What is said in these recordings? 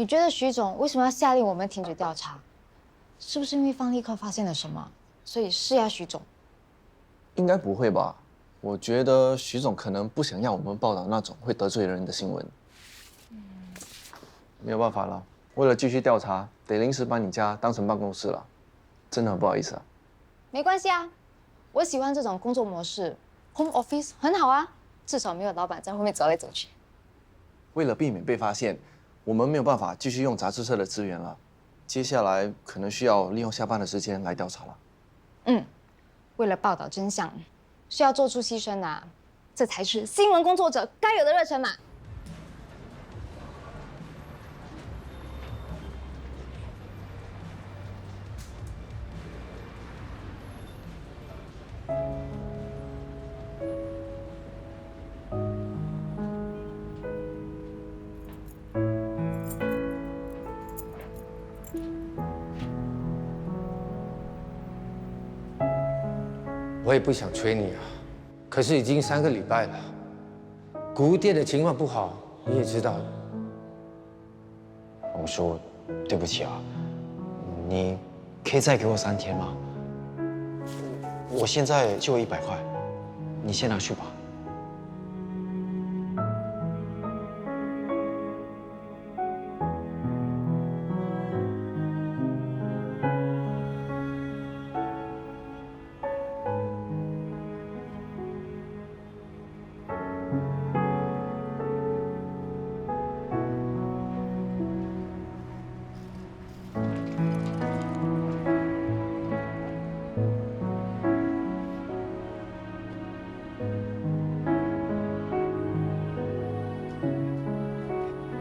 你觉得徐总为什么要下令我们停止调查？是不是因为方立刻发现了什么，所以施压徐总？应该不会吧？我觉得徐总可能不想让我们报道那种会得罪人的新闻。没有办法了，为了继续调查，得临时把你家当成办公室了，真的很不好意思啊。没关系啊，我喜欢这种工作模式 ，home office 很好啊，至少没有老板在后面走来走去。为了避免被发现，我们没有办法继续用杂志社的资源了。接下来可能需要利用下班的时间来调查了。为了报道真相，需要做出牺牲啊，这才是新闻工作者该有的热忱嘛。我也不想催你啊，可是已经3个礼拜了，谷物店的情况不好，你也知道的。红叔，对不起啊，你可以再给我3天吗？我现在就100块，你先拿去吧。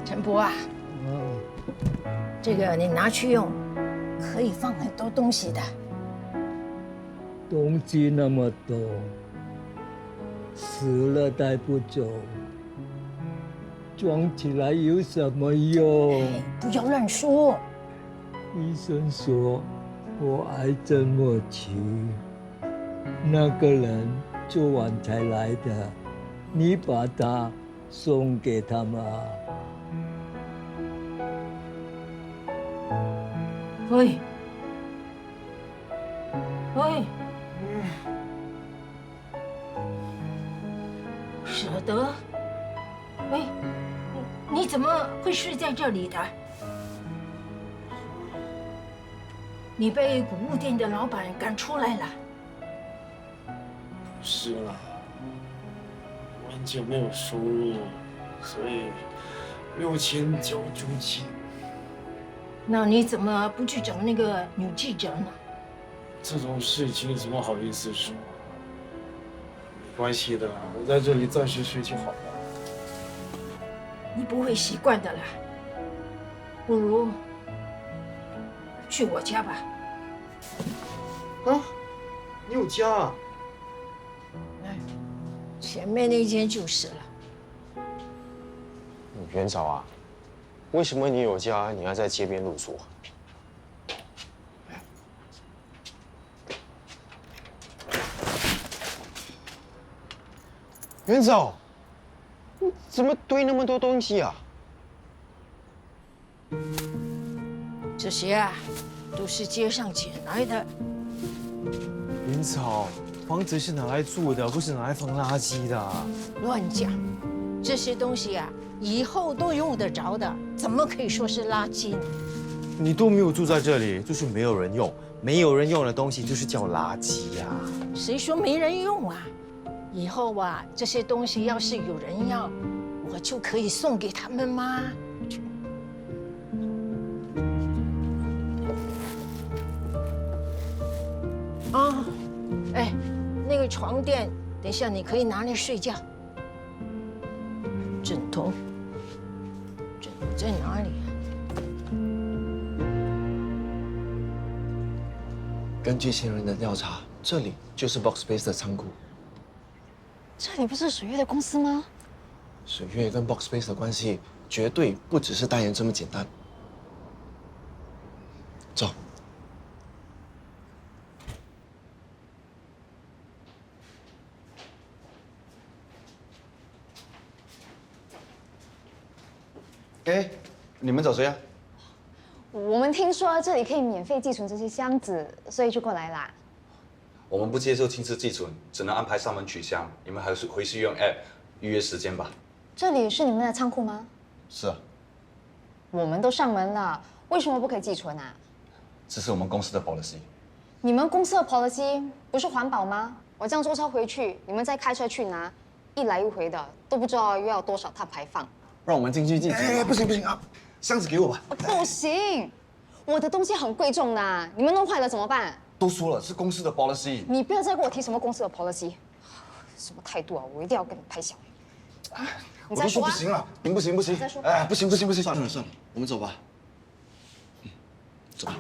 陈伯啊，这个你拿去用，可以放很多东西的。东西那么多，死了带不走，装起来有什么用？哎，不要乱说。医生说我癌症末期，那个人昨晚才来的，你把他送给他吗？喂，喂，舍得？喂，你怎么会睡在这里的？你被谷物店的老板赶出来了？是啊，我很久没有收入，所以没有钱交租金。那你怎么不去找那个女记者呢？这种事情怎么好意思说？没关系的，我在这里暂时睡就好了。你不会习惯的啦。不如去我家吧。啊，你有家啊？前面那间就是了。元早啊，为什么你有家，你要在街边露宿啊？元早，你怎么堆那么多东西啊？这些啊，都是街上捡来的。元早，房子是拿来住的，不是拿来放垃圾的。乱讲，这些东西啊，以后都用得着的，怎么可以说是垃圾呢？你都没有住在这里，就是没有人用，没有人用的东西就是叫垃圾呀。谁说没人用啊？以后啊，这些东西要是有人要，我就可以送给他们吗？啊，哎，那个床垫，等一下你可以拿来睡觉。枕头在哪里啊？根据新人的调查，这里就是 Boxspace 的仓库。这里不是水月的公司吗？水月跟 Boxspace 的关系绝对不只是代言这么简单。走。哎，你们找谁啊？我们听说这里可以免费寄存这些箱子，所以就过来啦。我们不接受亲自寄存，只能安排上门取箱。你们还是回去用 App 预约时间吧。这里是你们的仓库吗？是啊，我们都上门了，为什么不可以寄存啊？这是我们公司的 policy。你们公司的 policy 不是环保吗？我这样坐车回去，你们再开车去拿，一来一回的都不知道又要多少碳排放。让我们进去寄存。哎，不行啊，箱子给我吧。不行，我的东西很贵重的，你们弄坏了怎么办？都说了是公司的 policy。你不要再跟我提什么公司的 policy， 什么态度啊！我一定要跟你拍小你我都说再说啊！不行了，不行，再说哎，不行，算了，我们走吧。走吧。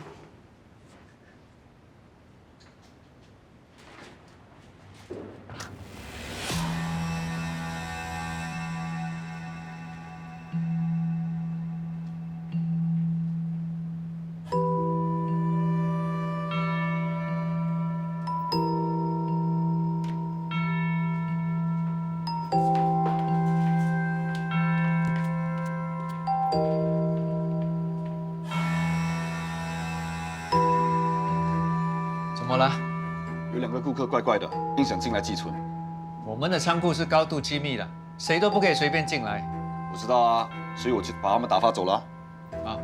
怎么了？有2个顾客怪怪的，硬想进来寄存。我们的仓库是高度机密的，谁都不可以随便进来。我知道啊，所以我就把他们打发走了。啊，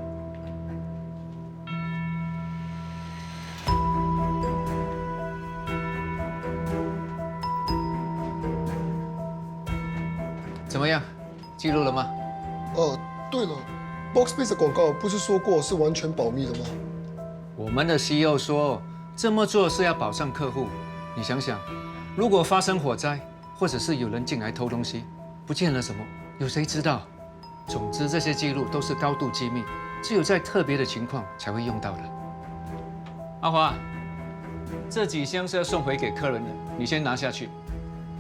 怎么样？记录了吗？对了 ，Boxbase 的广告不是说过是完全保密的吗？我们的 CEO 说，这么做是要保障客户。你想想，如果发生火灾，或者是有人进来偷东西，不见了什么，有谁知道？总之，这些记录都是高度机密，只有在特别的情况才会用到的。阿华，这几箱是要送回给客人的，你先拿下去，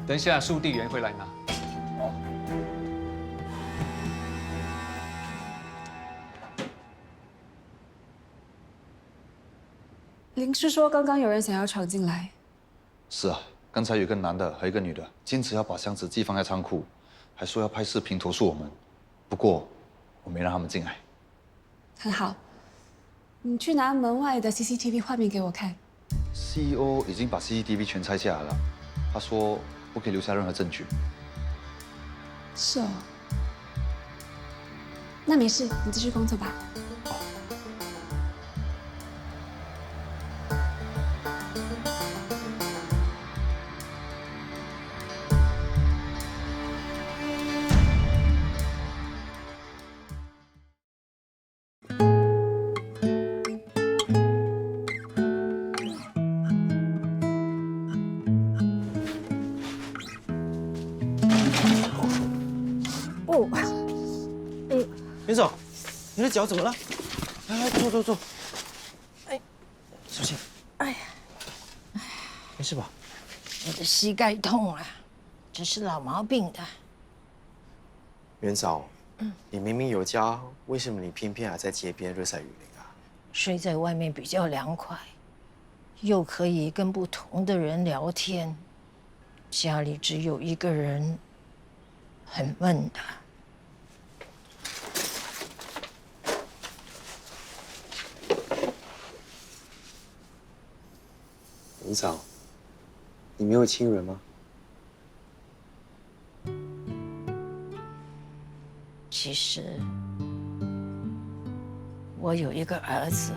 等下速递员会来拿。林是说刚刚有人想要闯进来。是啊，刚才有个男的和一个女的，坚持要把箱子寄放在仓库，还说要拍视频投诉我们。不过我没让他们进来。很好，你去拿门外的 CCTV 画面给我看。CEO 已经把 CCTV 全拆下来了，他说不可以留下任何证据。是哦，那没事，你继续工作吧。袁总，你的脚怎么了？来，坐。哎，小心。哎呀，没事吧？我的膝盖痛啊，这是老毛病的。袁嫂，你明明有家，为什么你偏偏还在街边热晒雨淋啊？睡在外面比较凉快，又可以跟不同的人聊天。家里只有一个人，很闷的。袁嫂，你没有亲人吗？其实我有一个儿子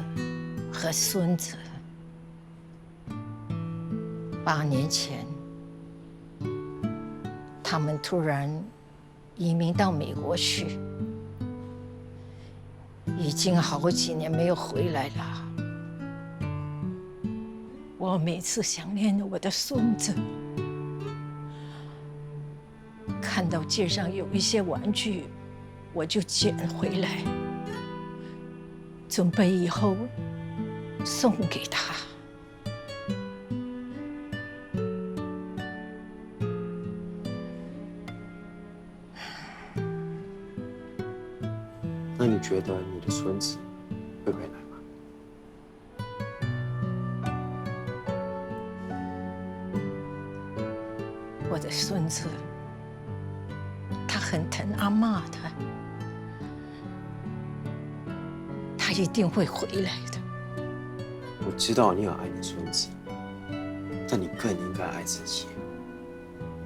和孙子，8年前他们突然移民到美国去，已经好几年没有回来了。我每次想念我的孙子，看到街上有一些玩具，我就捡回来，准备以后送给他。那你觉得你的孙子会回来吗？我的孙子，他很疼阿嬷的，他他一定会回来的。我知道你很爱你孙子，但你更应该爱自己。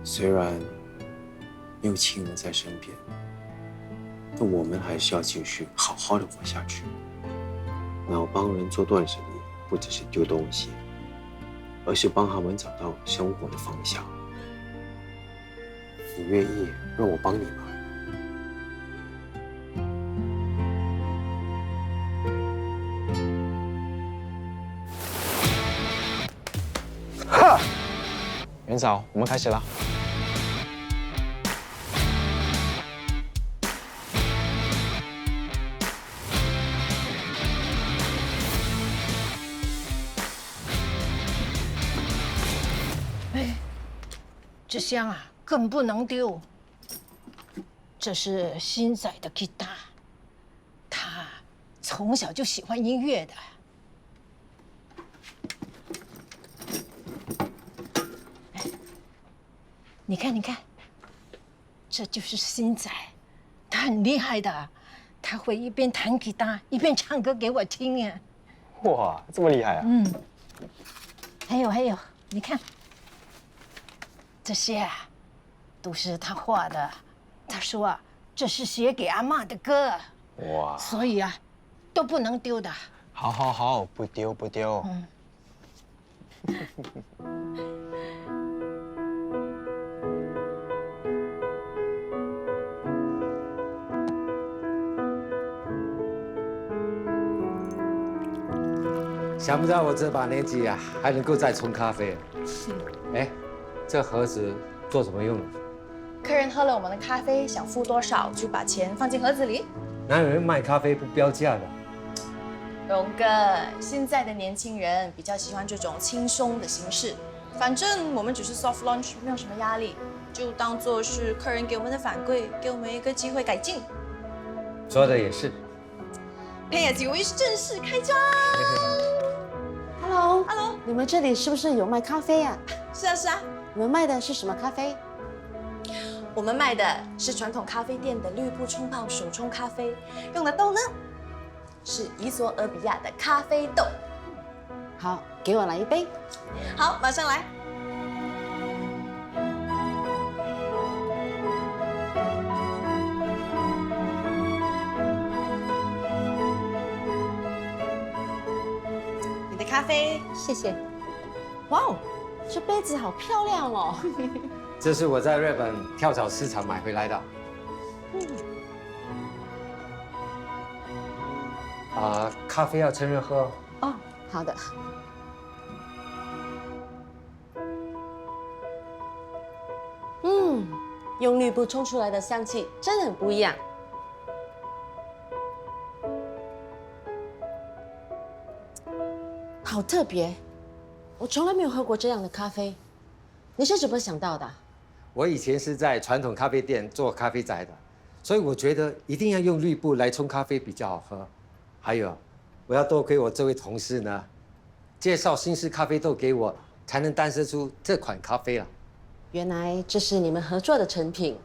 虽然没有亲人在身边，但我们还是要继续好好的活下去。然后帮人做断舍离，不只是丢东西，而是帮他们找到生活的方向。你愿意让我帮你吗？哈！元嫂，我们开始了。哎，这箱啊，更不能丢。这是新仔的吉他，他从小就喜欢音乐的。你看，你看，这就是新仔，他很厉害的，他会一边弹吉他一边唱歌给我听呀。哇，这么厉害啊！嗯，还有，你看，这些啊，都是他画的。他说啊，这是写给阿嬷的歌。哇！所以啊，都不能丢的。好，不丢。想不到我这把年纪啊，还能够再冲咖啡。哎，这盒子做什么用的？客人喝了我们的咖啡，想付多少就把钱放进盒子里。哪有人卖咖啡不标价的？荣哥，现在的年轻人比较喜欢这种轻松的形式。反正我们只是 soft launch， 没有什么压力，就当做是客人给我们的反馈，给我们一个机会改进。说的也是。Pay as you wish 正式开张。Hello， 你们这里是不是有卖咖啡啊？是啊。你们卖的是什么咖啡？我们卖的是传统咖啡店的绿布冲泡手冲咖啡，用的豆呢是伊索尔比亚的咖啡豆。好，给我来一杯。好，马上来。你的咖啡，谢谢。哇哦，这杯子好漂亮哦。这是我在日本跳蚤市场买回来的。咖啡要趁热喝。哦，好的。用绿布冲出来的香气真的很不一样。好特别，我从来没有喝过这样的咖啡。你是怎么想到的？我以前是在传统咖啡店做咖啡仔的，所以我觉得一定要用绿布来冲咖啡比较好喝。还有，我要多亏我这位同事呢，介绍新式咖啡豆给我，才能诞生出这款咖啡了。原来这是你们合作的成品，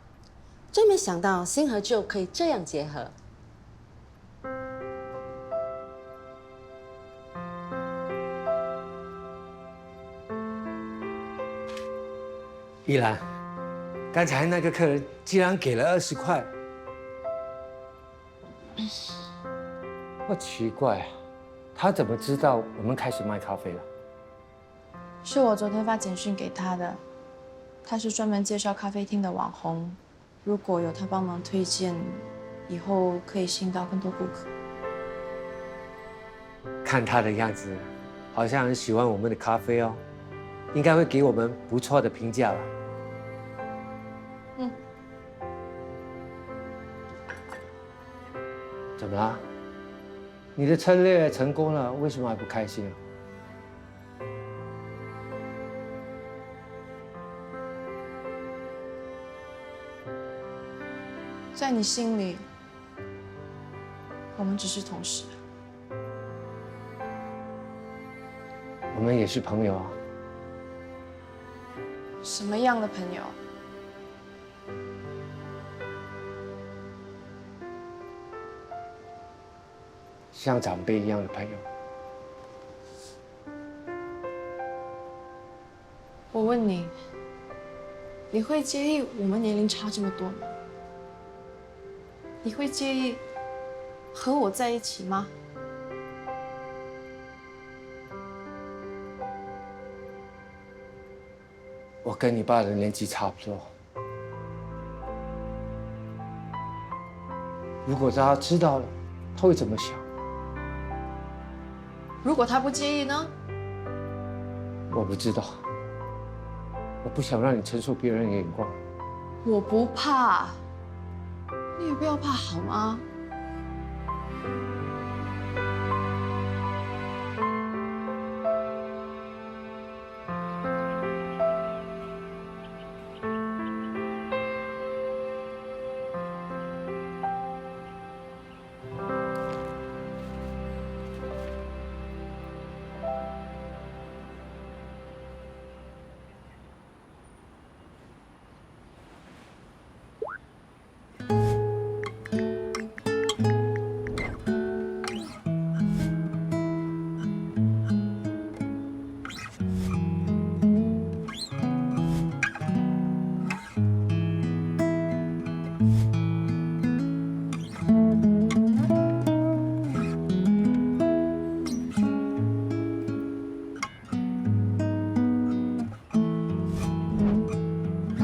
真没想到新和旧可以这样结合。依兰，刚才那个客人竟然给了20块，不奇怪，他怎么知道我们开始卖咖啡了？是我昨天发简讯给他的，他是专门介绍咖啡厅的网红，如果有他帮忙推荐，以后可以吸引到更多顾客。看他的样子，好像很喜欢我们的咖啡哦，应该会给我们不错的评价吧。怎么了？你的策略成功了，为什么还不开心啊？在你心里，我们只是同事。我们也是朋友啊。什么样的朋友？像长辈一样的朋友。我问你，你会介意我们年龄差这么多吗？你会介意和我在一起吗？我跟你爸的年纪差不多，如果他知道了，他会怎么想？如果他不介意呢？我不知道，我不想让你承受别人的眼光。我不怕，你也不要怕好吗？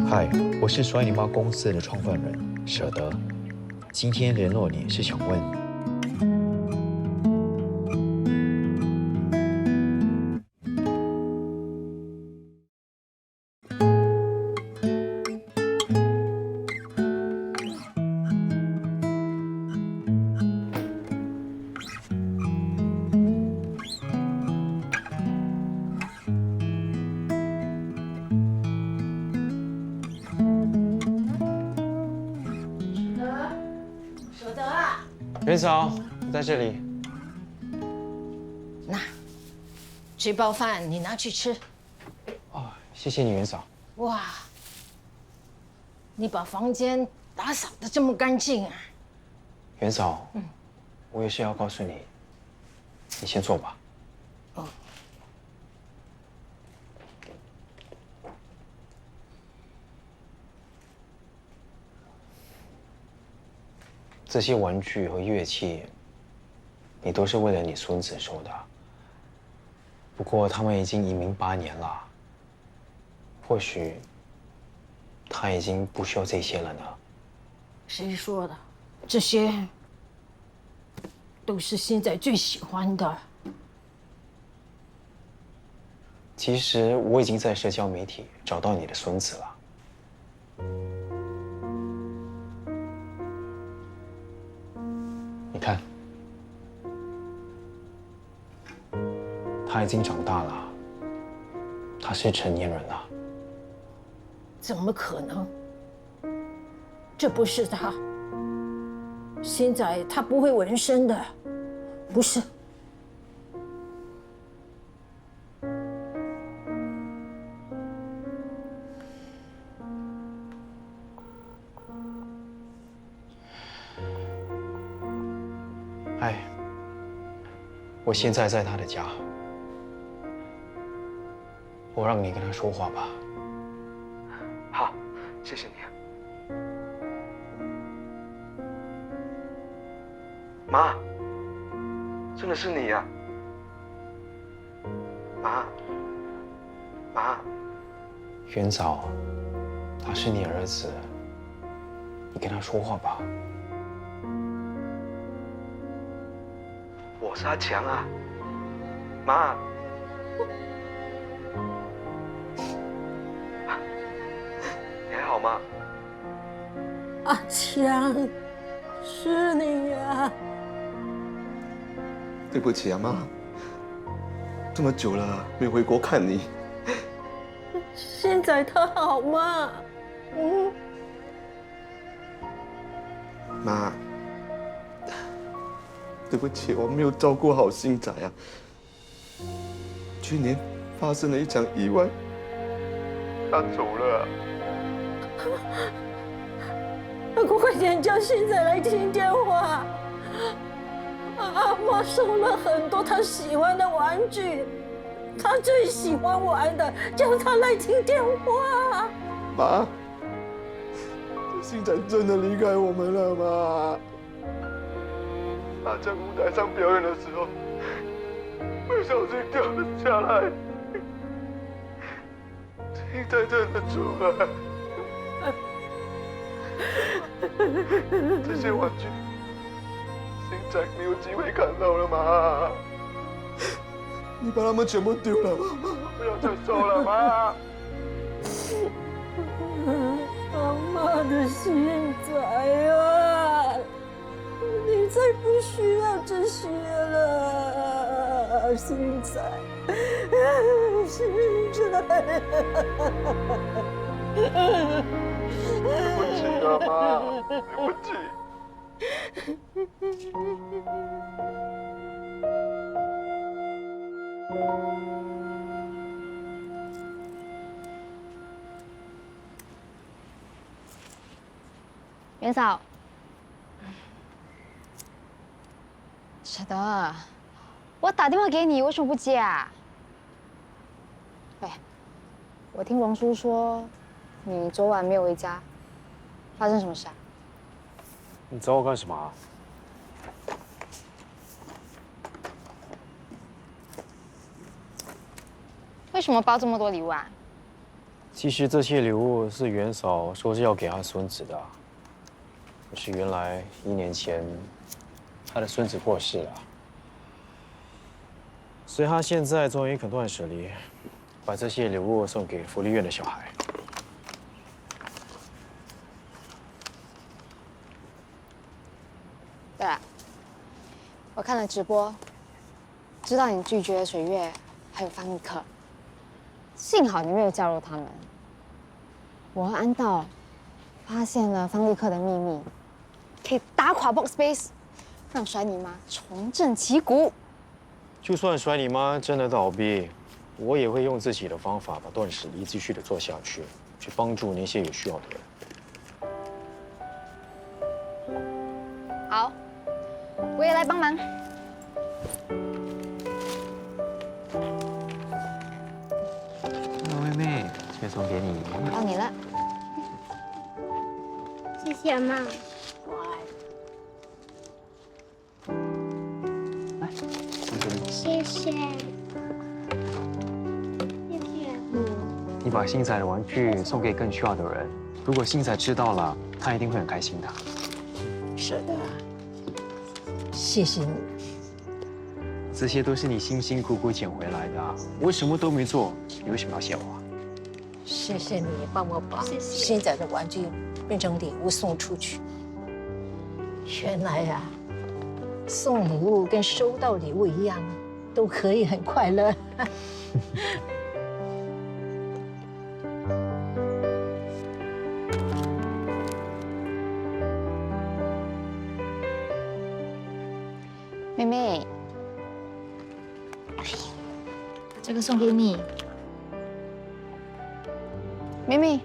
嗨，我是甩你妈公司的创办人舍得，今天联络你是想问，舍得啊！元嫂，我在这里。那这包饭你拿去吃。哦，谢谢你，元嫂。哇，你把房间打扫得这么干净啊！元嫂，我有事要告诉你，你先坐吧。哦。这些玩具和乐器，你都是为了你孙子收的。不过他们已经移民8年了，或许他已经不需要这些了呢。谁说的？这些都是现在最喜欢的。其实我已经在社交媒体找到你的孙子了。你看，他已经长大了，他是成年人了。怎么可能？这不是他。现在他不会纹身的，不是。哎，我现在在他的家，我让你跟他说话吧。好，谢谢你。妈，真的是你呀！妈，元嫂，他是你儿子，你跟他说话吧。我是阿强啊，妈。你还好吗？阿强，是你呀！对不起啊，妈，这么久了没回国看你。现在他好吗？妈，对不起，我没有照顾好星仔啊。去年发生了一场意外，他走了。快点叫星仔来听电话！阿妈送了很多他喜欢的玩具，他最喜欢玩的，叫他来听电话。妈，这星仔真的离开我们了吗？他在舞台上表演的时候，不小心掉了下来，星仔认得出来。这些玩具，星仔没有机会看到了吗？你把它们全部丢了吗？不要再收了吗？阿妈的心仔啊，你再不需要这些了，心仔，心仔。对不起啊，妈，对不起。元嫂，舍得，我打电话给你，为什么不接啊？喂，我听荣叔说，你昨晚没有回家，发生什么事啊？你找我干什么啊？为什么包这么多礼物啊？其实这些礼物是元嫂说是要给她孙子的，可是原来1年前她的孙子过世了，所以她现在终于肯断舍离，把这些礼物送给福利院的小孩。对了，我看了直播，知道你拒绝水月还有方立克，幸好你没有加入他们。我和安道发现了方立克的秘密，可以打垮 Box Space， 让甩你妈重振旗鼓。就算甩你妈真的倒闭，我也会用自己的方法把断舍离继续的做下去，去帮助那些有需要的人。好，我也来帮忙。妹妹，这个送给你。到你了。谢谢妈。来，送给你。谢谢。谢谢。你把星仔的玩具送给更需要的人，如果星仔知道了，他一定会很开心的。是的，谢谢你。这些都是你辛辛苦苦捡回来的，我什么都没做，你为什么要谢我？谢谢你帮我把星仔的玩具变成礼物送出去。原来呀，送礼物跟收到礼物一样，都可以很快乐。妹妹，这个送给你。妹妹，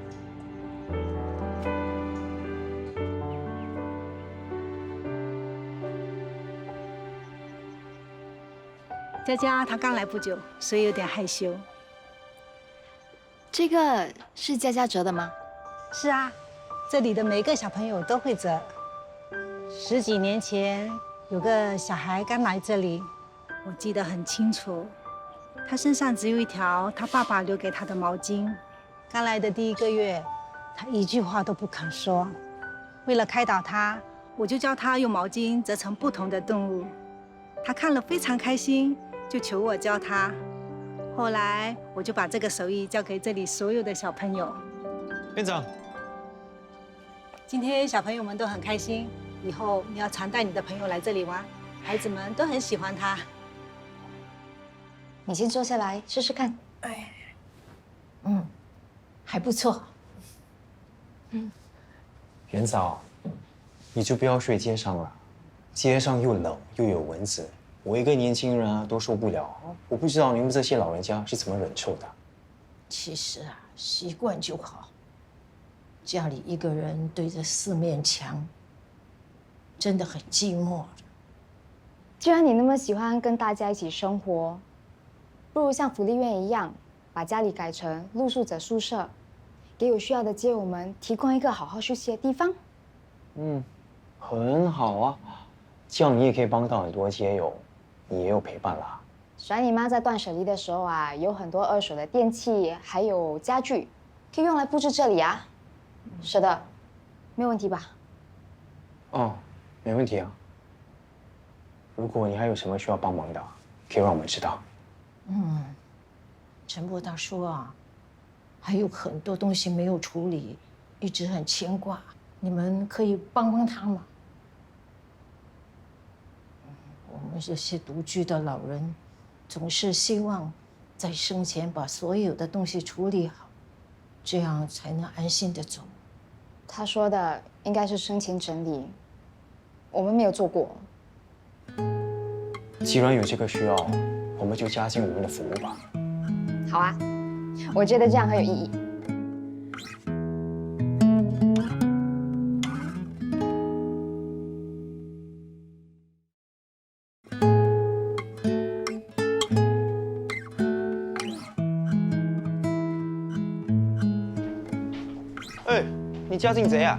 佳佳她刚来不久，所以有点害羞。这个是佳佳折的吗？是啊，这里的每个小朋友都会折。10几年前，有个小孩刚来这里，我记得很清楚。他身上只有一条他爸爸留给他的毛巾。刚来的第1个月，他一句话都不肯说。为了开导他，我就教他用毛巾折成不同的动物。他看了非常开心，就求我教他。后来我就把这个手艺交给这里所有的小朋友。院长，今天小朋友们都很开心，以后你要常带你的朋友来这里玩，孩子们都很喜欢他。你先坐下来试试看。哎，还不错。元嫂，你就不要睡街上了，街上又冷又有蚊子，我一个年轻人啊都受不了。我不知道你们这些老人家是怎么忍受的。其实啊，习惯就好。家里一个人对着4面墙，真的很寂寞。既然你那么喜欢跟大家一起生活，不如像福利院一样，把家里改成露宿者宿舍，给有需要的街友们提供一个好好休息的地方。很好啊，这样你也可以帮到很多街友，你也有陪伴啦。甩你妈在断舍离的时候啊，有很多二手的电器还有家具，可以用来布置这里啊。是的，没有问题吧？哦，没问题啊。如果你还有什么需要帮忙的，可以让我们知道。陈伯大说啊，还有很多东西没有处理，一直很牵挂，你们可以帮帮他吗？我们这些独居的老人，总是希望在生前把所有的东西处理好，这样才能安心的走。他说的应该是生前整理，我们没有做过。既然有这个需要，我们就加进我们的服务吧。好啊，我觉得这样很有意义。哎，你家境贼啊？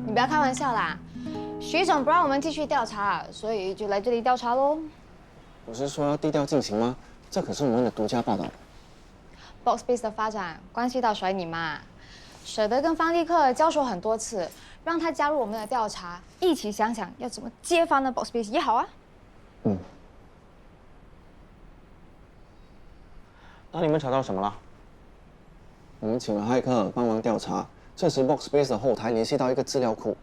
你不要开玩笑啦，徐总不让我们继续调查，所以就来这里调查喽。不是说要低调进行吗？这可是我们的独家报道。Boxspace 的发展关系到甩你妈，舍得跟方立克交手很多次，让他加入我们的调查，一起想想要怎么揭发那 Boxspace 也好啊。那你们查到什么了？我们请了骇客帮忙调查，证实 Boxspace 的后台联系到一个资料库，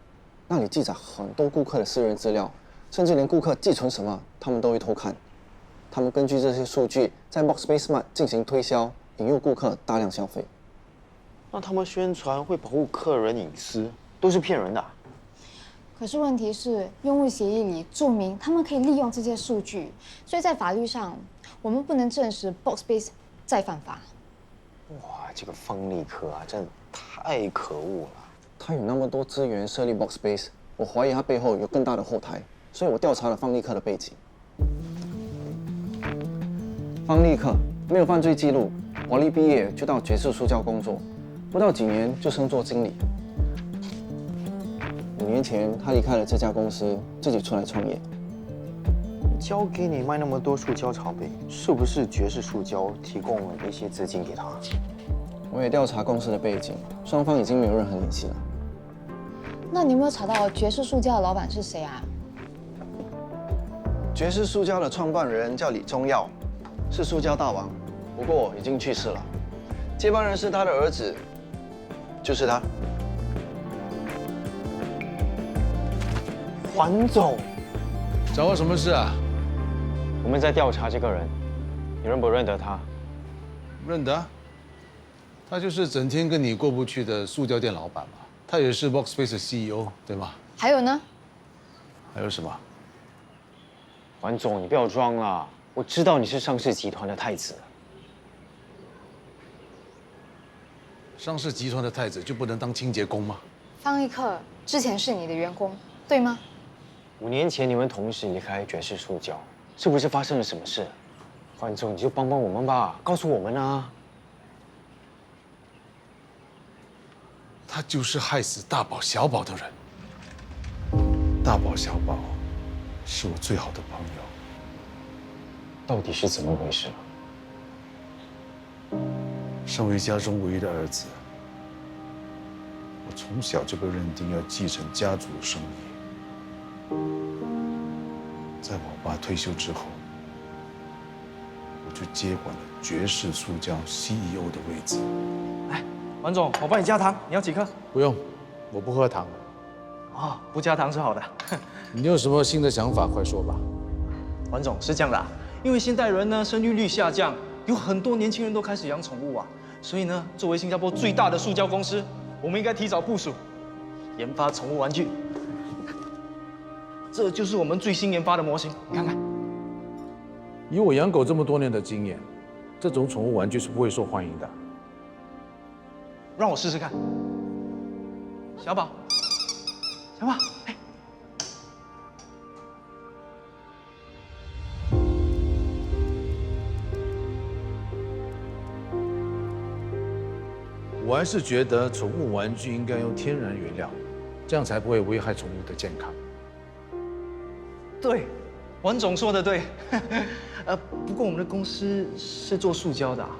那里记载很多顾客的私人资料，甚至连顾客寄存什么，他们都会偷看。他们根据这些数据，在 Boxspace Mart 进行推销，引诱顾客大量消费。那他们宣传会保护客人隐私，都是骗人的。可是问题是，用户协议里注明他们可以利用这些数据，所以在法律上，我们不能证实 Boxspace 再犯法。哇，这个方立克啊，真的太可恶了。他有那么多资源设立 Boxspace， 我怀疑他背后有更大的后台，所以我调查了方立克的背景。方立克没有犯罪记录，华丽毕业就到爵士塑胶工作，不到几年就升做经理。5年前，他离开了这家公司，自己出来创业。交给你卖那么多塑胶草莓，是不是爵士塑胶提供了一些资金给他？我也调查公司的背景，双方已经没有任何联系了。那你有没有查到爵士塑胶的老板是谁啊？爵士塑胶的创办人叫李宗耀，是塑胶大王，不过已经去世了。接班人是他的儿子，就是他。黄总，找我什么事啊？我们在调查这个人，你认不认得他？认得，他就是整天跟你过不去的塑胶店老板嘛。他也是 Boxspace 的 CEO， 对吗？还有呢？还有什么？黄总，你不要装了，我知道你是上市集团的太子。上市集团的太子就不能当清洁工吗？方立克之前是你的员工，对吗？5年前你们同时离开爵士塑胶，是不是发生了什么事？黄总，你就帮帮我们吧，告诉我们啊！他就是害死大宝、小宝的人。大宝、小宝是我最好的朋友。到底是怎么回事？身为家中唯一的儿子，我从小就被认定要继承家族的生意。在我爸退休之后，我就接管了爵士塑胶 CEO 的位置。来，王总，我帮你加糖，你要几颗？不用，我不喝糖。哦，不加糖是好的。你有什么新的想法，快说吧。王总是这样的，因为现代人呢生育率下降，有很多年轻人都开始养宠物啊，所以呢，作为新加坡最大的塑胶公司，我们应该提早部署，研发宠物玩具。这就是我们最新研发的模型，你看看。以我养狗这么多年的经验，这种宠物玩具是不会受欢迎的。让我试试看。小宝，小宝，哎，我还是觉得宠物玩具应该用天然原料，这样才不会危害宠物的健康。对，王总说的对。不过我们的公司是做塑胶的啊，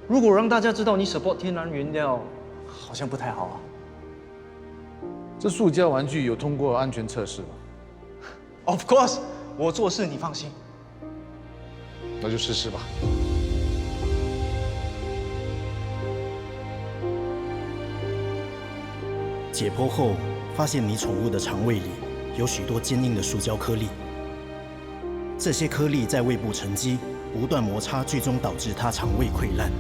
如果让大家知道你 support 天然原料，好像不太好啊。这塑胶玩具有通过安全测试吗 ？Of course， 我做事你放心。那就试试吧。解剖后，发现你宠物的肠胃里有许多坚硬的塑胶颗粒。这些颗粒在胃部沉积，不断摩擦，最终导致它肠胃溃烂。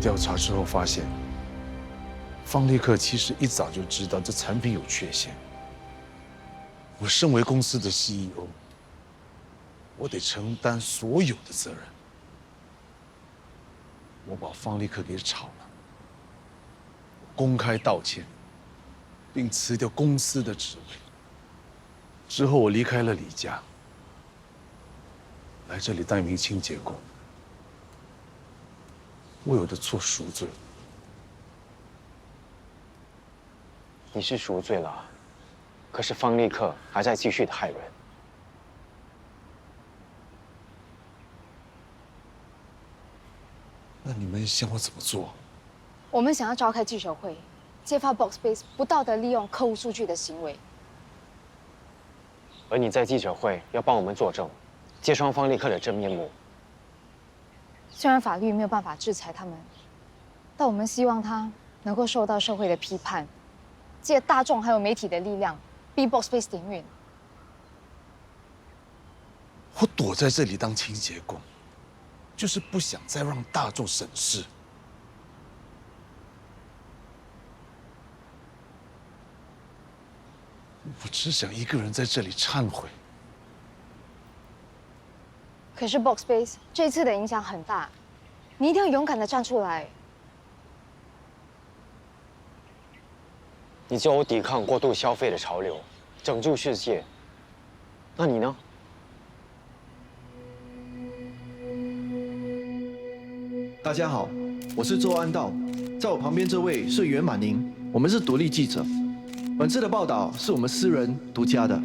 调查之后发现，方立克其实一早就知道这产品有缺陷。我身为公司的 CEO， 我得承担所有的责任。我把方立克给炒了，公开道歉，并辞掉公司的职位。之后我离开了李家，来这里当一名清洁工。我有的错赎罪。你是赎罪了，可是方立克还在继续的害人。那你们想我怎么做？我们想要召开记者会，揭发 Boxbase 不道德利用客户数据的行为。而你在记者会要帮我们作证，揭穿方立克的真面目。虽然法律没有办法制裁他们，但我们希望他能够受到社会的批判，借大众还有媒体的力量，逼 Boxbase 停运。我躲在这里当清洁工，就是不想再让大众审视。我只想一个人在这里忏悔。可是 Boxbase 这次的影响很大，你一定要勇敢的站出来。你叫我抵抗过度消费的潮流，拯救世界。那你呢？大家好，我是周安道，在我旁边这位是袁满宁，我们是独立记者。本次的报道是我们私人独家的。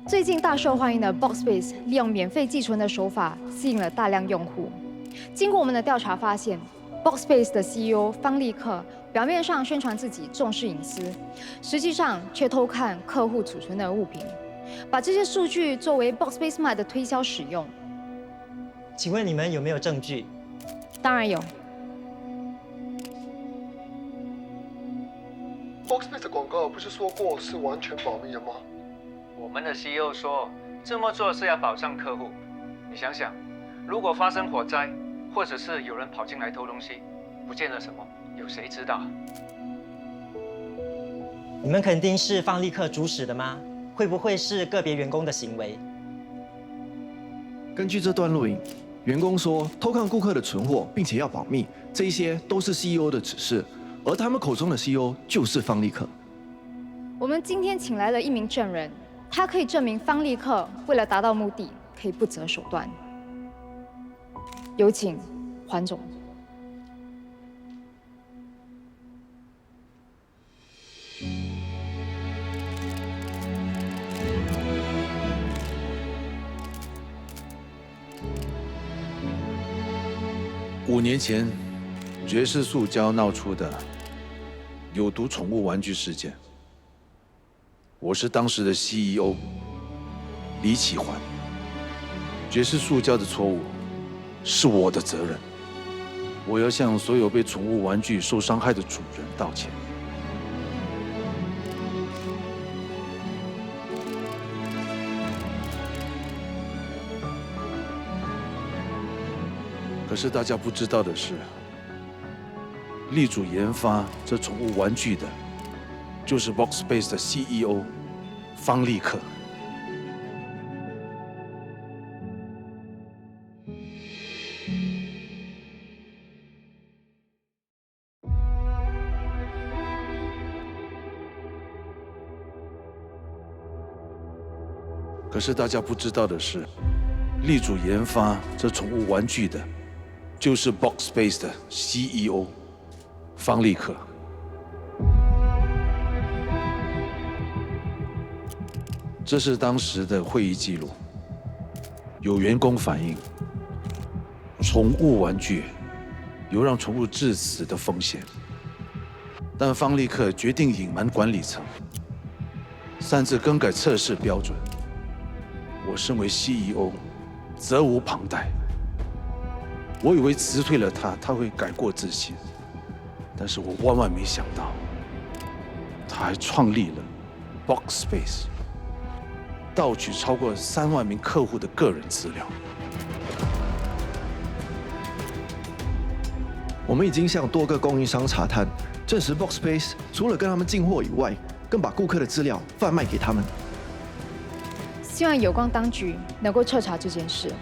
最近大受欢迎的 Boxbase 利用免费寄存的手法吸引了大量用户。经过我们的调查发现 ，Boxbase 的 CEO 方立克表面上宣传自己重视隐私，实际上却偷看客户储存的物品，把这些数据作为 Boxbase Mart 的推销使用。请问你们有没有证据？当然有。Boxbase 的广告不是说过是完全保密的吗？我们的 CEO 说，这么做是要保障客户。你想想，如果发生火灾，或者是有人跑进来偷东西，不见了什么，有谁知道？你们肯定是方立克主使的吗？会不会是个别员工的行为？根据这段录影，员工说偷看顾客的存货，并且要保密，这一些都是 CEO 的指示，而他们口中的 CEO 就是方立克。我们今天请来了一名证人，他可以证明方立克为了达到目的，可以不择手段。有请黄总。5年前，爵士塑胶闹出的有毒宠物玩具事件，我是当时的 CEO 李启环。爵士塑胶的错误是我的责任，我要向所有被宠物玩具受伤害的主人道歉。可是大家不知道的是，力主研发这宠物玩具的，就是 Boxbase 的 CEO 方立克。可是大家不知道的是，力主研发这宠物玩具的，就是 Box Space 的 CEO 方立克。这是当时的会议记录，有员工反映，宠物玩具有让宠物致死的风险，但方立克决定隐瞒管理层，擅自更改测试标准。我身为 CEO， 责无旁贷。我以为辞退了他会改过自新，但是我万万没想到，他还创立了 Box Space， 盗取超过3万名客户的个人资料。我们已经向多个供应商查探，证实 Box Space 除了跟他们进货以外，更把顾客的资料贩卖给他们。希望有关当局能够彻查这件事，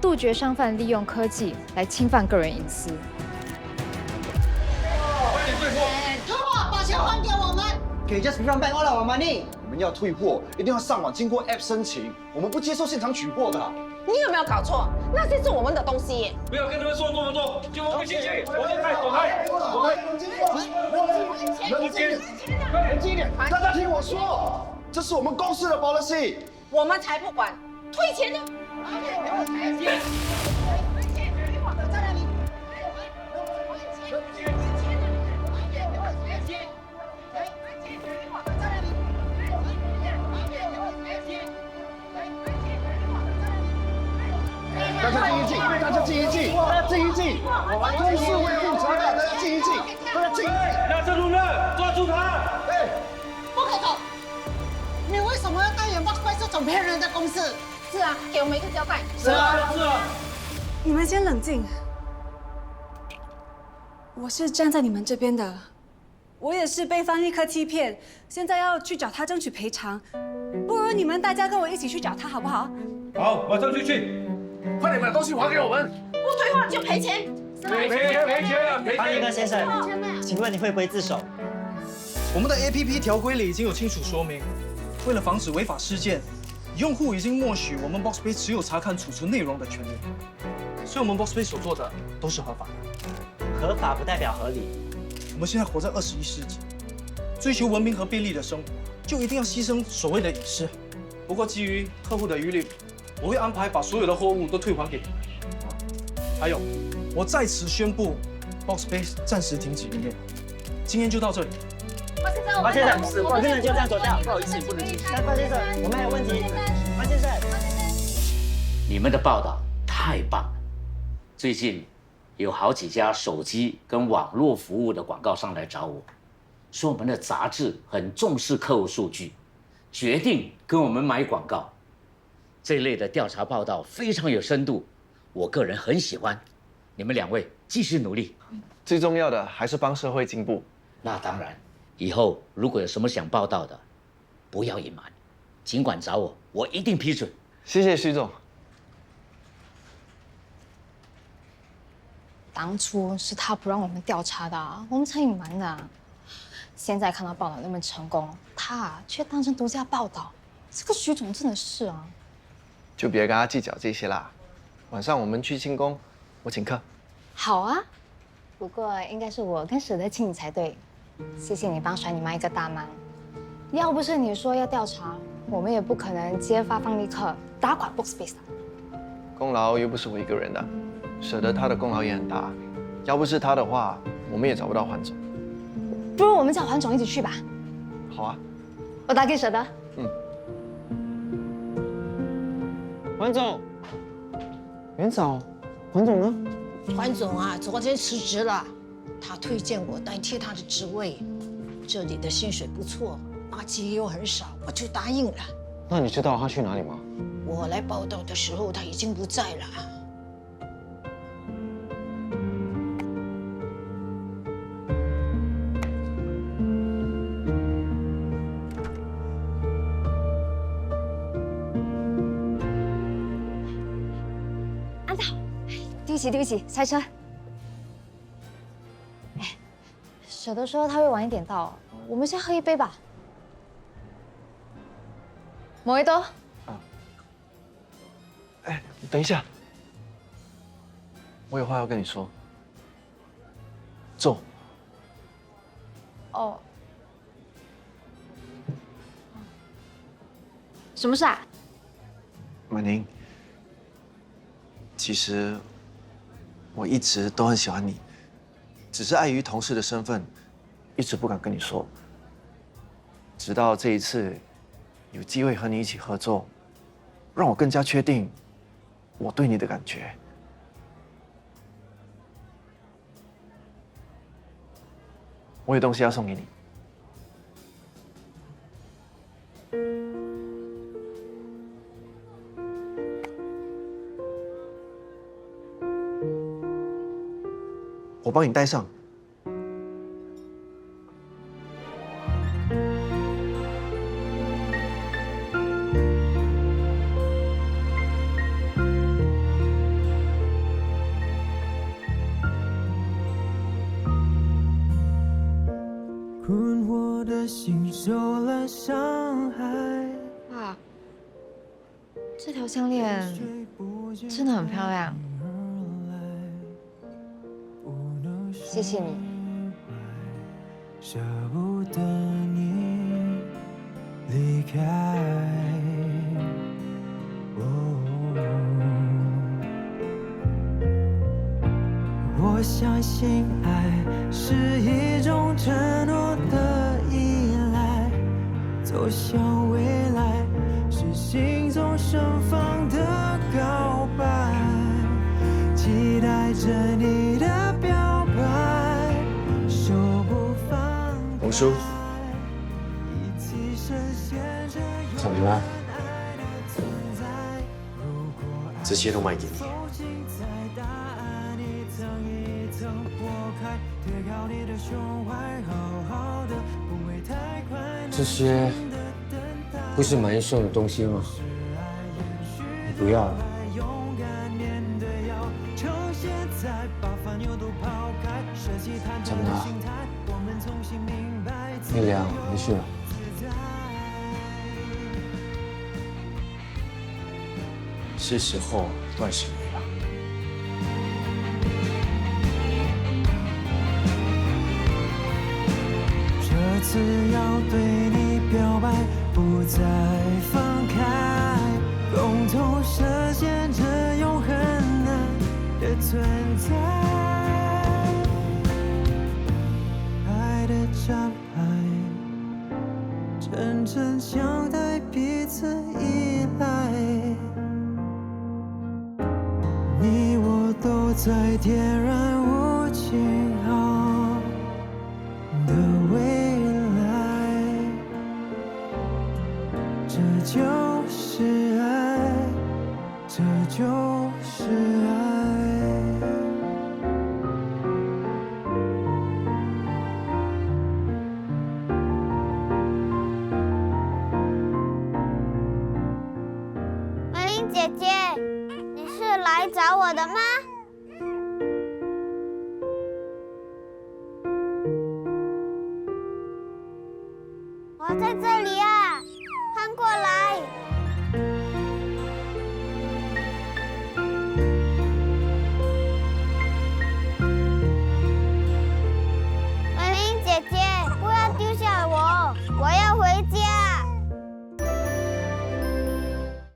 杜绝商贩利用科技来侵犯个人隐私。退货，把钱还给我们。可以 just run back all our money。我们要退货，一定要上网经过 App 申请，我们不接受现场取货的。你有没有搞错？那些是我们的东西。不要跟他们说这么多，就我们进去，走开，走开，走开。冷静一点，大家听我说，这是我们公司的 policy。我们才不管，退钱呢！大家静一静，大家静一静，静一静，公事为负责任，大家静一静，大家静一静。拿着路人，抓住他！哎，不可以走！你为什么要代言 Box Space 这种骗人的公司？是啊，给我们一个交代。是啊，是啊。你们先冷静，我是站在你们这边的，我也是被方立克欺骗，现在要去找他争取赔偿，不如你们大家跟我一起去找他好不好？好，马上就去。快点把东西还给我们！不退货就赔钱。赔钱啊！方立克先生，请问你会不会自首？我们的 APP 条规里已经有清楚说明，为了防止违法事件，用户已经默许我们 Box Space 持有查看储存内容的权利，所以我们 Box Space 所做的都是合法的。合法不代表合理。我们现在活在21世纪，追求文明和便利的生活，就一定要牺牲所谓的隐私。不过基于客户的疑虑，我会安排把所有的货物都退还给你们。还有，我在此宣布 ，Box Space 暂时停止营业。今天就到这里。方先生，我不能就这样走掉，不好意思，不能进去。方先生，我们还有问题。方先生，你们的报道太棒了。最近有好几家手机跟网络服务的广告商来找我，说我们的杂志很重视客户数据，决定跟我们买广告。这一类的调查报道非常有深度，我个人很喜欢。你们2位继续努力。最重要的还是帮社会进步。那当然，以后如果有什么想报道的，不要隐瞒，尽管找我，我一定批准。谢谢徐总。当初是他不让我们调查的，我们才隐瞒的。现在看到报道那么成功，他却当成独家报道，这个徐总真的是啊。就别跟他计较这些啦。晚上我们去庆功，我请客。好啊，不过应该是我跟舍得请你才对。谢谢你帮甩你妈一个大忙。要不是你说要调查，我们也不可能揭发方立克打垮 Box Space 的。功劳又不是我一个人的，舍得他的功劳也很大。要不是他的话，我们也找不到环总。不如我们叫环总一起去吧。好啊。我打给舍得。环总，元早，环总呢？环总啊，昨天辞职了，他推荐我代替他的职位。这里的薪水不错，那机又很少，我就答应了。那你知道他去哪里吗？我来报道的时候，他已经不在了。对不起，塞车。哎，舍得说他会晚一点到，我们先喝一杯吧。莫维多。等一下，我有话要跟你说。坐。哦。什么事啊？婉宁，其实我一直都很喜欢你，只是碍于同事的身份，一直不敢跟你说。直到这一次有机会和你一起合作，让我更加确定我对你的感觉。我有东西要送给你。我帮你带上。困惑的心受了伤害。哇，这条项链真的很漂亮。谢谢你。舍不得你离开。我相信爱是一种承诺的依赖，走向未来是心中盛放的告白，期待着你的表白，手不放红叔，怎么了？这些都卖给你。这些不是买一送的东西吗？你不要了。怎么了？月亮没事了？是时候断舍离了。这次要对你表白，不再放开，共同实现这永恒的存在。爱的障碍，真正相待，彼此依赖。你我都在点燃无尽好的未来，这就是爱，这就是爱。文玲姐姐，你是来找我的吗？我在这里